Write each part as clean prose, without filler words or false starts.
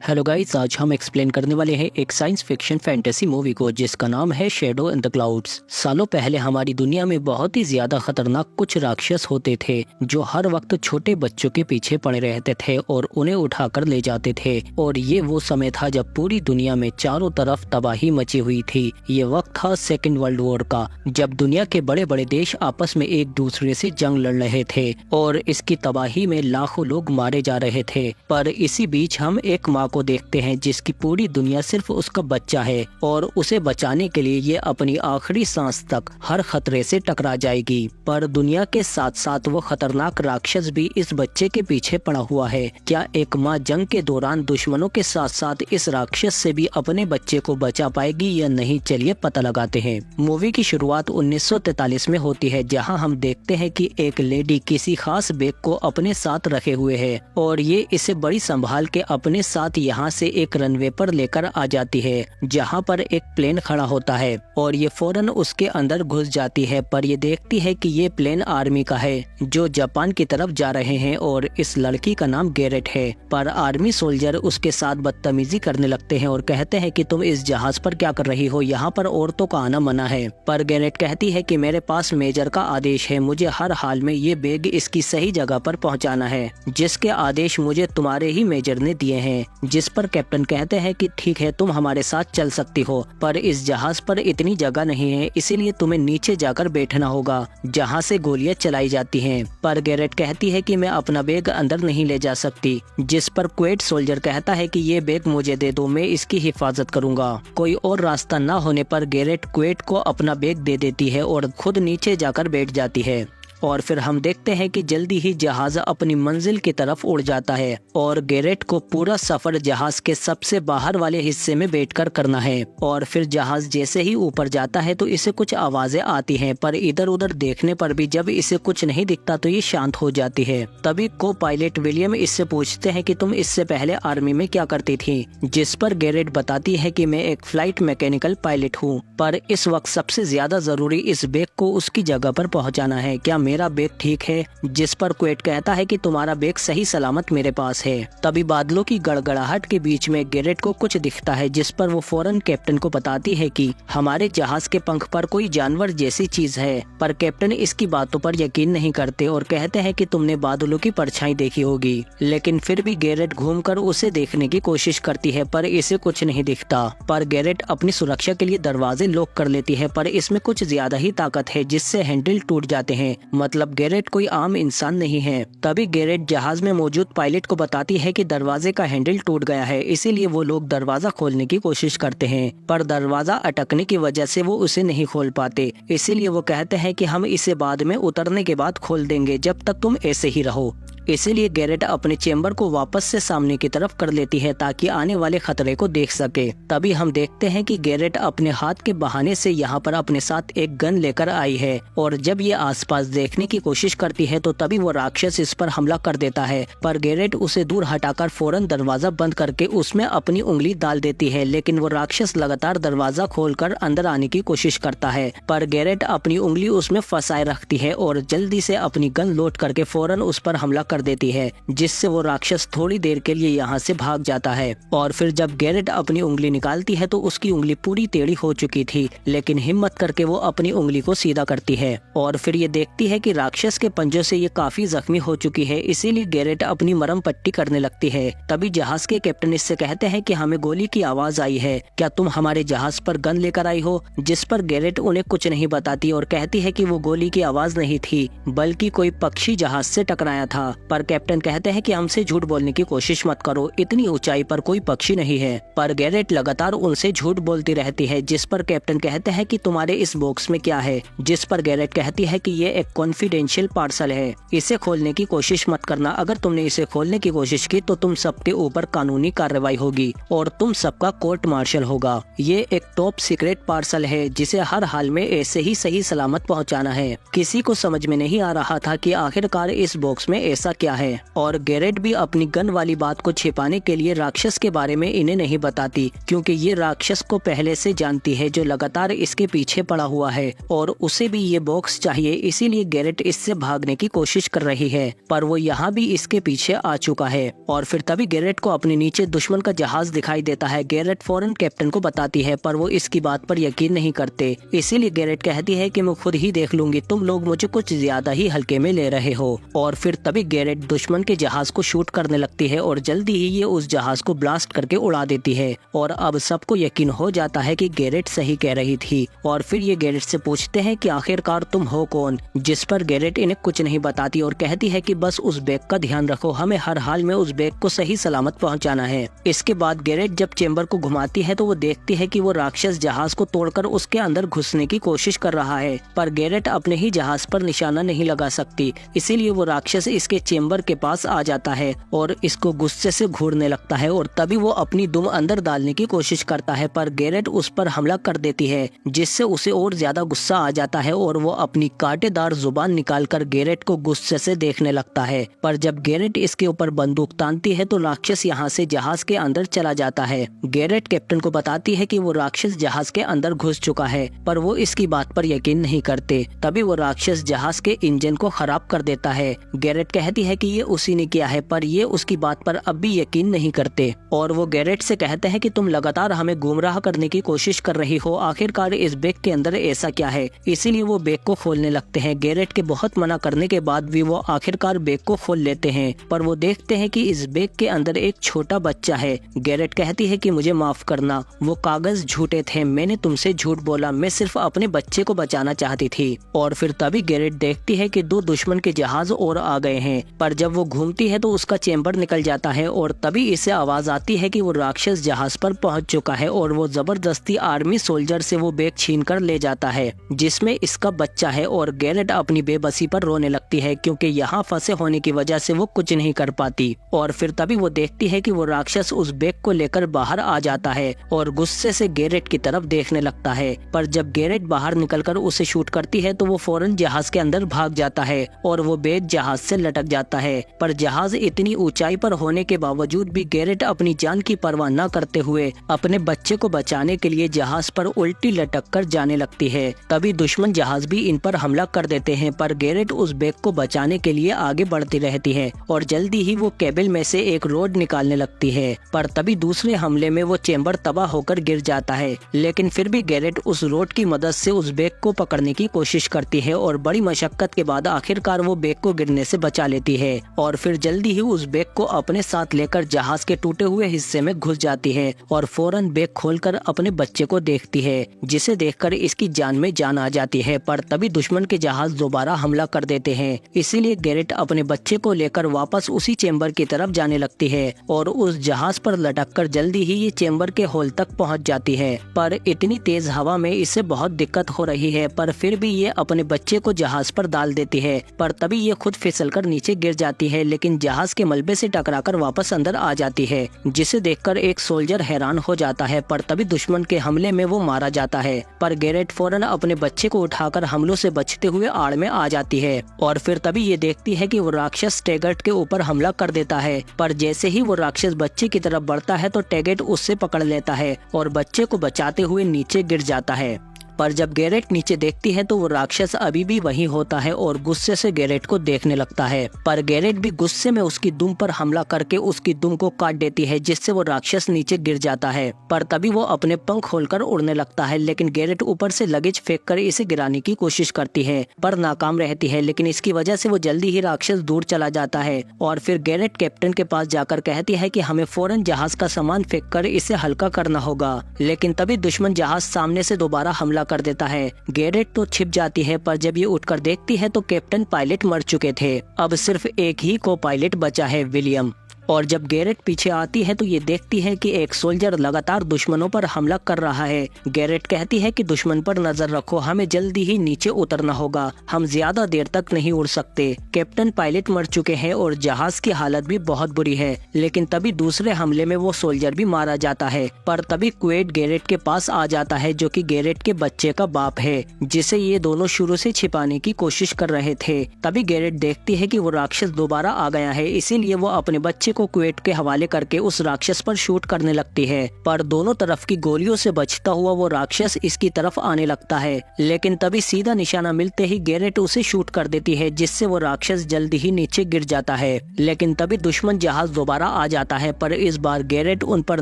Hello guys, आज हम explain करने वाले हैं एक साइंस फिक्शन फैंटेसी मूवी को जिसका नाम है शैडो इन द क्लाउड्स। सालों पहले हमारी दुनिया में बहुत ही ज्यादा खतरनाक कुछ राक्षस होते थे जो हर वक्त छोटे बच्चों के पीछे पड़े रहते थे और उन्हें उठाकर ले जाते थे। और ये वो समय था जब पूरी दुनिया में चारों तरफ तबाही मची हुई थी। ये वक्त था सेकेंड वर्ल्ड वॉर का, जब दुनिया के बड़े बड़े देश आपस में एक दूसरे से जंग लड़ रहे थे और इसकी तबाही में लाखों लोग मारे जा रहे थे। पर इसी बीच हम एक माँ को देखते हैं जिसकी पूरी दुनिया सिर्फ उसका बच्चा है और उसे बचाने के लिए ये अपनी आखिरी सांस तक हर खतरे से टकरा जाएगी। पर दुनिया के साथ साथ वो खतरनाक राक्षस भी इस बच्चे के पीछे पड़ा हुआ है। क्या एक माँ जंग के दौरान दुश्मनों के साथ साथ इस राक्षस से भी अपने बच्चे को बचा पाएगी या नहीं, चलिए पता लगाते हैं। मूवी की शुरुआत 1943 में होती है, जहाँ हम देखते हैं कि एक लेडी किसी खास बैग को अपने साथ रखे हुए है और ये इसे बड़ी संभाल के अपने साथ यहाँ से एक रनवे पर लेकर आ जाती है, जहाँ पर एक प्लेन खड़ा होता है और ये फौरन उसके अंदर घुस जाती है। पर ये देखती है कि ये प्लेन आर्मी का है जो जापान की तरफ जा रहे हैं और इस लड़की का नाम गैरेट है। पर आर्मी सोल्जर उसके साथ बदतमीजी करने लगते हैं और कहते हैं कि तुम इस जहाज पर क्या कर रही हो, यहाँ पर औरतों का आना मना है। पर गैरेट कहती है कि मेरे पास मेजर का आदेश है, मुझे हर हाल में ये बैग इसकी सही जगह पर पहुँचाना है, जिसके आदेश मुझे तुम्हारे ही मेजर ने दिए हैं। जिस पर कैप्टन कहते हैं कि ठीक है, तुम हमारे साथ चल सकती हो, पर इस जहाज पर इतनी जगह नहीं है, इसीलिए तुम्हें नीचे जाकर बैठना होगा जहां से गोलियां चलाई जाती हैं। पर गैरेट कहती है कि मैं अपना बैग अंदर नहीं ले जा सकती, जिस पर क्वेट सोल्जर कहता है कि ये बैग मुझे दे दो, मैं इसकी हिफाजत करूंगा। कोई और रास्ता न होने पर गैरेट क्वेट को अपना बैग दे देती है और खुद नीचे जाकर बैठ जाती है। और फिर हम देखते हैं कि जल्दी ही जहाज अपनी मंजिल की तरफ उड़ जाता है और गैरेट को पूरा सफर जहाज के सबसे बाहर वाले हिस्से में बैठकर करना है। और फिर जहाज जैसे ही ऊपर जाता है तो इसे कुछ आवाजें आती हैं, पर इधर उधर देखने पर भी जब इसे कुछ नहीं दिखता तो ये शांत हो जाती है। तभी को पायलट विलियम इससे पूछते हैं कि तुम इससे पहले आर्मी में क्या करती थी, जिस पर गैरेट बताती है कि मैं एक फ्लाइट मैकेनिकल पायलट हूँ, पर इस वक्त सबसे ज्यादा जरूरी इस बैग को उसकी जगह पर पहुँचाना है, क्या मेरा बैग ठीक है? जिस पर क्वेट कहता है कि तुम्हारा बैग सही सलामत मेरे पास है। तभी बादलों की गड़गड़ाहट के बीच में गैरेट को कुछ दिखता है, जिस पर वो फौरन कैप्टन को बताती है कि हमारे जहाज के पंख पर कोई जानवर जैसी चीज है। पर कैप्टन इसकी बातों पर यकीन नहीं करते और कहते हैं कि तुमने बादलों की परछाई देखी होगी। लेकिन फिर भी गैरेट घूमकर उसे देखने की कोशिश करती है, पर इसे कुछ नहीं दिखता। पर गैरेट अपनी सुरक्षा के लिए दरवाजे लॉक कर लेती है, पर इसमें कुछ ज्यादा ही ताकत है जिससे हैंडल टूट जाते हैं। मतलब गैरेट कोई आम इंसान नहीं है। तभी गैरेट जहाज में मौजूद पायलट को बताती है कि दरवाजे का हैंडल टूट गया है, इसीलिए वो लोग दरवाजा खोलने की कोशिश करते हैं, पर दरवाजा अटकने की वजह से वो उसे नहीं खोल पाते। इसीलिए वो कहते हैं कि हम इसे बाद में उतरने के बाद खोल देंगे, जब तक तुम ऐसे ही रहो। इसीलिए गैरेट अपने चेम्बर को वापस से सामने की तरफ कर लेती है ताकि आने वाले खतरे को देख सके। तभी हम देखते हैं कि गैरेट अपने हाथ के बहाने से यहाँ पर अपने साथ एक गन लेकर आई है और जब ये आसपास देखने की कोशिश करती है तो तभी वो राक्षस इस पर हमला कर देता है। पर गैरेट उसे दूर हटाकर फौरन दरवाजा बंद करके उसमें अपनी उंगली डाल देती है, लेकिन वो राक्षस लगातार दरवाजा खोलकर अंदर आने की कोशिश करता है। पर गैरेट अपनी उंगली उसमें फंसाए रखती है और जल्दी से अपनी गन लोड करके फौरन उस पर हमला कर देती है, जिससे वो राक्षस थोड़ी देर के लिए यहाँ से भाग जाता है। और फिर जब गैरेट अपनी उंगली निकालती है तो उसकी उंगली पूरी टेढ़ी हो चुकी थी, लेकिन हिम्मत करके वो अपनी उंगली को सीधा करती है और फिर ये देखती है कि राक्षस के पंजों से ये काफी जख्मी हो चुकी है, इसीलिए गैरेट अपनी मरहम पट्टी करने लगती है। तभी जहाज के कैप्टन इससे कहते हैं कि हमें गोली की आवाज आई है, क्या तुम हमारे जहाज पर गन लेकर आई हो? जिस पर गैरेट उन्हें कुछ नहीं बताती और कहती है कि वो गोली की आवाज नहीं थी, बल्कि कोई पक्षी जहाज से टकराया था। पर कैप्टन कहते हैं कि हमसे झूठ बोलने की कोशिश मत करो, इतनी ऊंचाई पर कोई पक्षी नहीं है। पर गैरेट लगातार उनसे झूठ बोलती रहती है, जिस पर कैप्टन कहते हैं कि तुम्हारे इस बॉक्स में क्या है? जिस पर गैरेट कहती है कि ये एक कॉन्फिडेंशियल पार्सल है, इसे खोलने की कोशिश मत करना, अगर तुमने इसे खोलने की कोशिश की तो तुम सबके ऊपर कानूनी कार्रवाई होगी और तुम सबका कोर्ट मार्शल होगा। ये एक टॉप सीक्रेट पार्सल है जिसे हर हाल में ऐसे ही सही सलामत पहुंचाना है। किसी को समझ में नहीं आ रहा था कि आखिरकार इस बॉक्स में ऐसा क्या है और गैरेट भी अपनी गन वाली बात को छिपाने के लिए राक्षस के बारे में इन्हें नहीं बताती, क्योंकि ये राक्षस को पहले से जानती है जो लगातार इसके पीछे पड़ा हुआ है और उसे भी ये बॉक्स चाहिए। इसीलिए गैरेट इससे भागने की कोशिश कर रही है, पर वो यहाँ भी इसके पीछे आ चुका है। और फिर तभी गैरेट को अपने नीचे दुश्मन का जहाज दिखाई देता है। गैरेट फौरन कैप्टन को बताती है, पर वो इसकी बात पर यकीन नहीं करते। इसीलिए गैरेट कहती है कि मैं खुद ही देख लूंगी, तुम लोग मुझे कुछ ज्यादा ही हल्के में ले रहे हो। और फिर तभी गैरेट दुश्मन के जहाज को शूट करने लगती है और जल्दी ही ये उस जहाज को ब्लास्ट करके उड़ा देती है। और अब सबको यकीन हो जाता है कि गैरेट सही कह रही थी। और फिर ये गैरेट से पूछते हैं कि आखिरकार तुम हो कौन, जिस पर गैरेट इन्हें कुछ नहीं बताती और कहती है कि बस उस बैग का ध्यान रखो, हमें हर हाल में उस बैग को सही सलामत पहुंचाना है। इसके बाद गैरेट जब चेंबर को घुमाती है तो वो देखती है कि वो राक्षस जहाज को तोड़कर उसके अंदर घुसने की कोशिश कर रहा है, पर गैरेट अपने ही जहाज पर निशाना नहीं लगा सकती। इसीलिए वो राक्षस इसके चेंबर के पास आ जाता है और इसको गुस्से से घूरने लगता है। और तभी वो अपनी दुम अंदर डालने की कोशिश करता है, पर गैरेट उस पर हमला कर देती है, जिससे उसे और ज्यादा गुस्सा आ जाता है और वो अपनी कांटेदार जुबान निकालकर गैरेट को गुस्से से देखने लगता है। पर जब गैरेट इसके ऊपर बंदूक तानती है तो राक्षस यहाँ से जहाज के अंदर चला जाता है। गैरेट कैप्टन को बताती है कि वो राक्षस जहाज के अंदर घुस चुका है, पर वो इसकी बात पर यकीन नहीं करते। तभी वो राक्षस जहाज के इंजन को खराब कर देता है। गैरेट कहती है कि ये उसी ने किया है, पर ये उसकी बात पर अब भी यकीन नहीं करते। और वो गैरेट से कहते हैं कि तुम लगातार हमें गुमराह करने की कोशिश कर रही हो, आखिरकार इस बैग के अंदर ऐसा क्या है। इसीलिए वो बैग को खोलने लगते हैं। गैरेट के बहुत मना करने के बाद भी वो आखिरकार बैग को खोल लेते हैं, पर वो देखते हैं कि इस बैग के अंदर एक छोटा बच्चा है। गैरेट कहती है कि मुझे माफ करना, वो कागज झूठे थे, मैंने तुमसे झूठ बोला, मैं सिर्फ अपने बच्चे को बचाना चाहती थी। और फिर तभी गैरेट देखती है कि 2 दुश्मन के जहाज और आ गए हैं, पर जब वो घूमती है तो उसका चेंबर निकल जाता है और तभी इसे आवाज आती है कि वो राक्षस जहाज पर पहुंच चुका है और वो जबरदस्ती आर्मी सोल्जर से वो बैग छीन कर ले जाता है, जिसमें इसका बच्चा है। और गैरेट अपनी बेबसी पर रोने लगती है, क्योंकि यहाँ फंसे होने की वजह से वो कुछ नहीं कर पाती। और फिर तभी वो देखती है कि वो राक्षस उस बैग को लेकर बाहर आ जाता है और गुस्से से गैरेट की तरफ देखने लगता है। पर जब गैरेट बाहर निकलकर उसे शूट करती है तो वो फौरन जहाज के अंदर भाग जाता है और वो बैग जहाज से लटक जाता है। पर जहाज इतनी ऊंचाई पर होने के बावजूद भी गैरेट अपनी जान की परवाह न करते हुए अपने बच्चे को बचाने के लिए जहाज पर उल्टी लटक कर जाने लगती है। तभी दुश्मन जहाज भी इन पर हमला कर देते हैं, पर गैरेट उस बैग को बचाने के लिए आगे बढ़ती रहती है और जल्दी ही वो केबल में से एक रोड निकालने लगती है। पर तभी दूसरे हमले में वो चेंबर तबाह होकर गिर जाता है, लेकिन फिर भी गैरेट उस रोड की मदद से उस बैग को पकड़ने की कोशिश करती है और बड़ी मशक्कत के बाद आखिरकार वो बैग को गिरने से बचा लेती है। और फिर जल्दी ही उस बैग को अपने साथ लेकर जहाज के टूटे हुए हिस्से में घुस जाती है और फौरन बैग खोलकर अपने बच्चे को देखती है, जिसे देखकर इसकी जान में जान आ जाती है। पर तभी दुश्मन के जहाज दोबारा हमला कर देते हैं, इसीलिए गैरेट अपने बच्चे को लेकर वापस उसी चेंबर की तरफ जाने लगती है और उस जहाज पर लटककर जल्दी ही ये चेंबर के होल तक पहुंच जाती है। पर इतनी तेज हवा में इसे बहुत दिक्कत हो रही है, पर फिर भी ये अपने बच्चे को जहाज पर डाल देती है। पर तभी ये खुद फिसलकर नीचे गिर जाती है, लेकिन जहाज के मलबे से टकराकर वापस अंदर आ जाती है, जिसे देखकर एक सोल्जर हैरान हो जाता है। पर तभी दुश्मन के हमले में वो मारा जाता है, पर गैरेट फौरन अपने बच्चे को उठाकर हमलों से बचते हुए आड़ में आ जाती है। और फिर तभी ये देखती है कि वो राक्षस टैगेट के ऊपर हमला कर देता है, पर जैसे ही वो राक्षस बच्चे की तरफ बढ़ता है तो टैगेट उससे पकड़ लेता है और बच्चे को बचाते हुए नीचे गिर जाता है। पर जब गैरेट नीचे देखती है तो वो राक्षस अभी भी वहीं होता है और गुस्से से गैरेट को देखने लगता है। पर गैरेट भी गुस्से में उसकी दुम पर हमला करके उसकी दुम को काट देती है, जिससे वो राक्षस नीचे गिर जाता है। पर तभी वो अपने पंख खोलकर उड़ने लगता है, लेकिन गैरेट ऊपर से लगेज फेंक कर इसे गिराने की कोशिश करती है, पर नाकाम रहती है। लेकिन इसकी वजह से वो जल्दी ही राक्षस दूर चला जाता है और फिर गैरेट कैप्टन के पास जाकर कहती है कि हमें फौरन जहाज का सामान फेंक कर इसे हल्का करना होगा। लेकिन तभी दुश्मन जहाज सामने से दोबारा हमला कर देता है। गैरेट तो छिप जाती है, पर जब ये उठकर देखती है तो कैप्टन पायलट मर चुके थे। अब सिर्फ एक ही को पायलट बचा है, विलियम। और जब गैरेट पीछे आती है तो ये देखती है कि एक सोल्जर लगातार दुश्मनों पर हमला कर रहा है। गैरेट कहती है कि दुश्मन पर नजर रखो, हमें जल्दी ही नीचे उतरना होगा, हम ज्यादा देर तक नहीं उड़ सकते। कैप्टन पायलट मर चुके हैं और जहाज की हालत भी बहुत बुरी है। लेकिन तभी दूसरे हमले में वो सोल्जर भी मारा जाता है। पर तभी क्वेट गैरेट के पास आ जाता है, जो कि गैरेट के बच्चे का बाप है, जिसे ये दोनों शुरू से छिपाने की कोशिश कर रहे थे। तभी गैरेट देखती है कि वो राक्षस दोबारा आ गया है, इसीलिए वो अपने बच्चे को क्वेट के हवाले करके उस राक्षस पर शूट करने लगती है, पर दोनों तरफ की गोलियों से बचता हुआ वो राक्षस इसकी तरफ आने लगता है, लेकिन तभी सीधा निशाना मिलते ही गैरेट उसे शूट कर देती है, जिससे वो राक्षस जल्दी ही नीचे गिर जाता है। लेकिन तभी दुश्मन जहाज दोबारा आ जाता है, पर इस बार गैरेट उन पर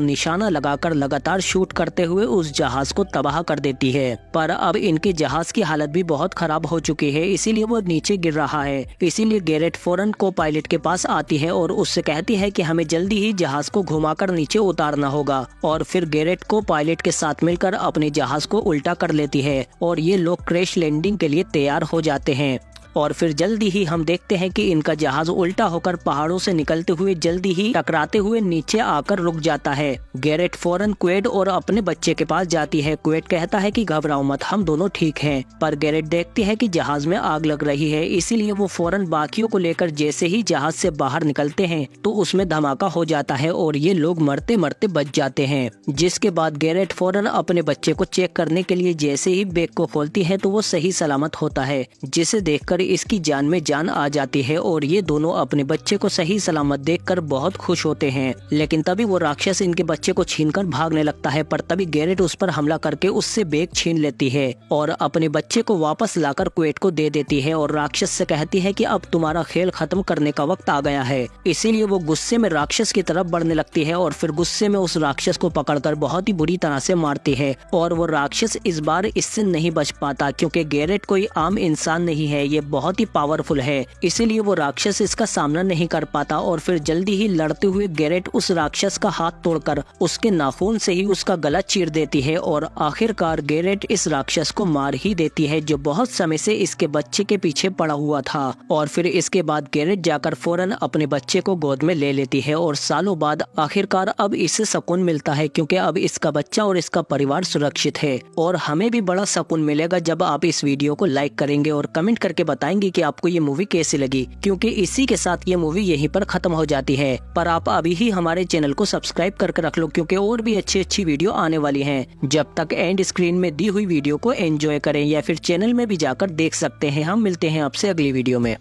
निशाना लगाकर लगातार शूट करते हुए उस जहाज को तबाह कर देती है। पर अब इनके जहाज की हालत भी बहुत खराब हो चुकी है, इसीलिए वो नीचे गिर रहा है। इसीलिए गैरेट फौरन को पायलट के पास आती है और उससे कहती है कि हमें जल्दी ही जहाज को घुमाकर नीचे उतारना होगा, और फिर गैरेट को पायलट के साथ मिलकर अपने जहाज को उल्टा कर लेती है और ये लोग क्रैश लैंडिंग के लिए तैयार हो जाते हैं। और फिर जल्दी ही हम देखते हैं कि इनका जहाज उल्टा होकर पहाड़ों से निकलते हुए जल्दी ही टकराते हुए नीचे आकर रुक जाता है। गैरेट फौरन क्वेड और अपने बच्चे के पास जाती है। क्वेड कहता है कि घबराओ मत, हम दोनों ठीक हैं। पर गैरेट देखती है कि जहाज में आग लग रही है, इसीलिए वो फौरन बाकियों को लेकर जैसे ही जहाज से बाहर निकलते हैं तो उसमें धमाका हो जाता है और ये लोग मरते मरते बच जाते हैं। जिसके बाद गैरेट फौरन अपने बच्चे को चेक करने के लिए जैसे ही बैग को खोलती है तो वो सही सलामत होता है, जिसे देखकर इसकी जान में जान आ जाती है और ये दोनों अपने बच्चे को सही सलामत देखकर बहुत खुश होते हैं। लेकिन तभी वो राक्षस इनके बच्चे को छीनकर भागने लगता है, पर तभी गैरेट उस पर हमला करके उससे बैग छीन लेती है और अपने बच्चे को वापस लाकर क्वेट को दे देती है और राक्षस से कहती है कि अब तुम्हारा खेल खत्म करने का वक्त आ गया है। इसीलिए वो गुस्से में राक्षस की तरफ बढ़ने लगती है और फिर गुस्से में उस राक्षस को पकड़कर बहुत ही बुरी तरह से मारती है। और वो राक्षस इस बार इससे नहीं बच पाता, क्योंकि गैरेट कोई आम इंसान नहीं है, ये बहुत ही पावरफुल है, इसीलिए वो राक्षस इसका सामना नहीं कर पाता। और फिर जल्दी ही लड़ते हुए गैरेट उस राक्षस का हाथ तोड़कर उसके नाखून से ही उसका गला चीर देती है और आखिरकार गैरेट इस राक्षस को मार ही देती है, जो बहुत समय से इसके बच्चे के पीछे पड़ा हुआ था। और फिर इसके बाद गैरेट जाकर फौरन अपने बच्चे को गोद में ले लेती है और सालों बाद आखिरकार अब इसे सुकून मिलता है, क्योंकि अब इसका बच्चा और इसका परिवार सुरक्षित है। और हमें भी बड़ा सुकून मिलेगा जब आप इस वीडियो को लाइक करेंगे और कमेंट करके बताएंगे कि आपको ये मूवी कैसी लगी, क्योंकि इसी के साथ ये मूवी यहीं पर खत्म हो जाती है। पर आप अभी ही हमारे चैनल को सब्सक्राइब करके रख लो, क्योंकि और भी अच्छी वीडियो आने वाली हैं। जब तक एंड स्क्रीन में दी हुई वीडियो को एंजॉय करें, या फिर चैनल में भी जाकर देख सकते हैं। हम मिलते हैं आपसे अगली वीडियो में।